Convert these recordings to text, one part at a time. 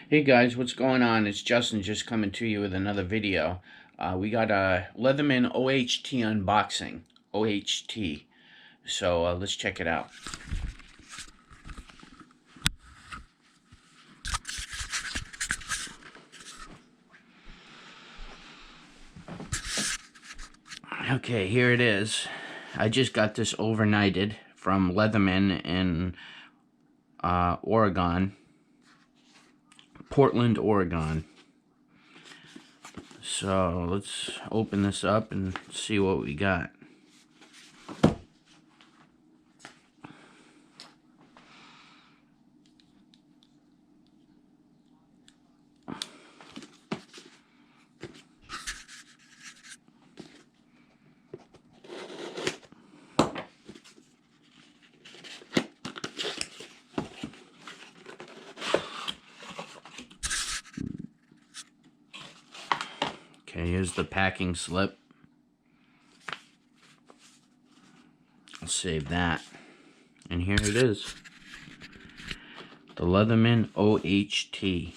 Hey guys, what's going on? It's Justin just coming to you with another video. We got a Leatherman OHT unboxing. OHT. So let's check it out. Okay, here it is. I just got this overnighted from Leatherman in Oregon. Portland, Oregon. So let's open this up and see what we got. Okay, here's the packing slip. I'll save that. And here it is. The Leatherman OHT.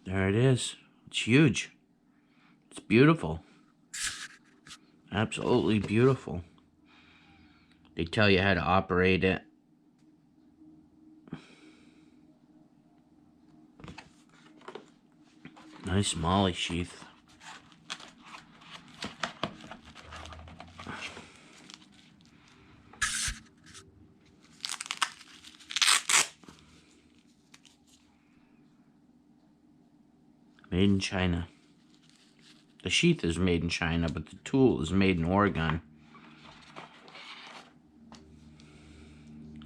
There it is. It's huge. It's beautiful. Absolutely beautiful. They tell you how to operate it. Nice molly sheath. Made in China. The sheath is made in China, but the tool is made in Oregon.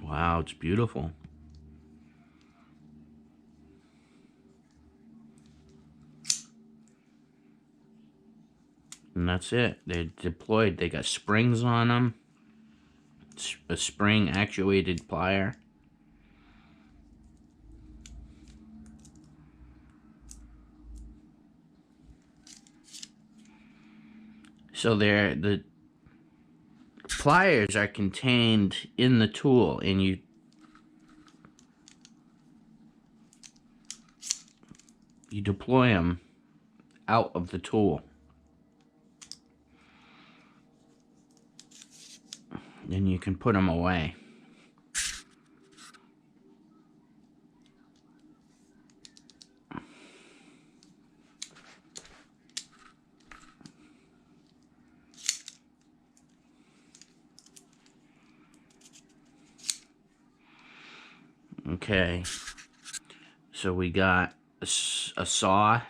Wow, it's beautiful. And that's it. They're deployed. They got springs on them. A spring actuated plier. So the pliers are contained in the tool, and you deploy them out of the tool. Then you can put them away. Okay, so we got a saw.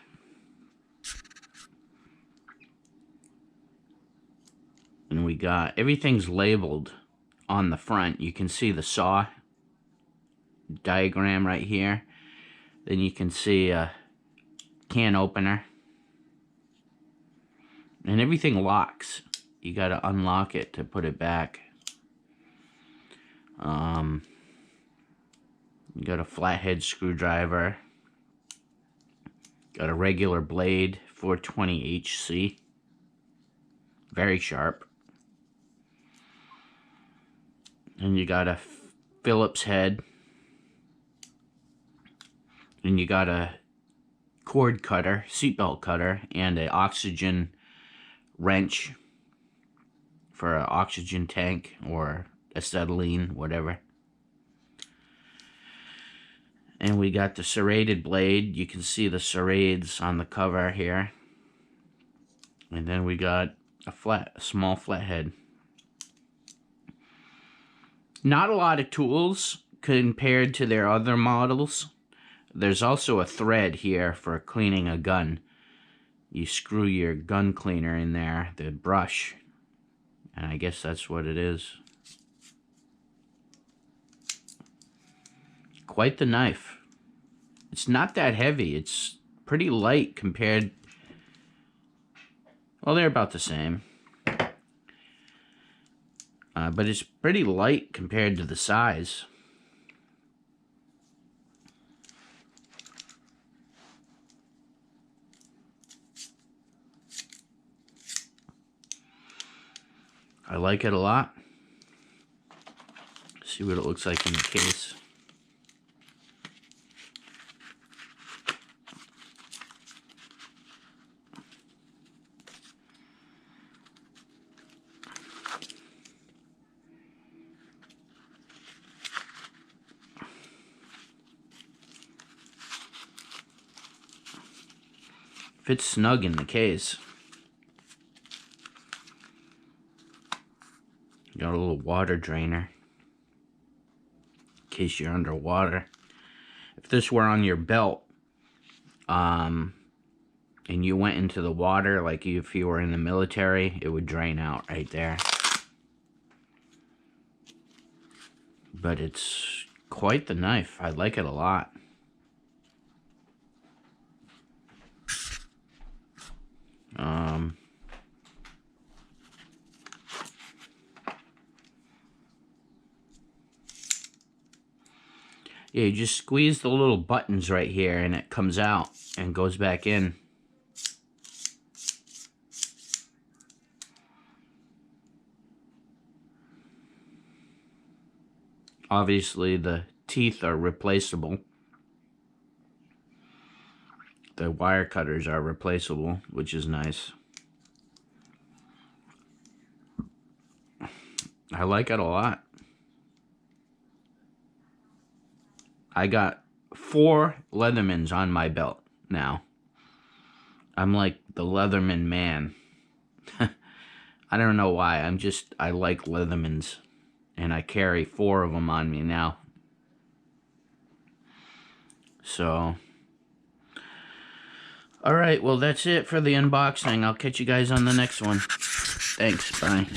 And we got, everything's labeled on the front. You can see the saw diagram right here. Then you can see a can opener. And everything locks. You gotta unlock it to put it back. You got a flathead screwdriver. Got a regular blade, 420 HC. Very sharp. And you got a Phillips head. And you got a cord cutter, seatbelt cutter, and an oxygen wrench for an oxygen tank or acetylene, whatever. And we got the serrated blade. You can see the serrades on the cover here. And then we got a small flathead. Not a lot of tools compared to their other models. There's also a thread here for cleaning a gun. You screw your gun cleaner in there, the brush, and I guess that's what it is. Quite the knife. It's not that heavy. It's pretty light compared... Well, they're about the same. But it's pretty light compared to the size. I like it a lot. See what it looks like in the case. Fits snug in the case. Got a little water drainer in case you're underwater. If this were on your belt, and you went into the water, like if you were in the military, it would drain out right there. But it's quite the knife. I like it a lot. Yeah, you just squeeze the little buttons right here and it comes out and goes back in. Obviously, the teeth are replaceable. The wire cutters are replaceable, which is nice. I like it a lot. I got 4 Leathermans on my belt now. I'm like the Leatherman man. I don't know why. I like Leathermans. And I carry 4 of them on me now. So, alright, well that's it for the unboxing. I'll catch you guys on the next one. Thanks, bye.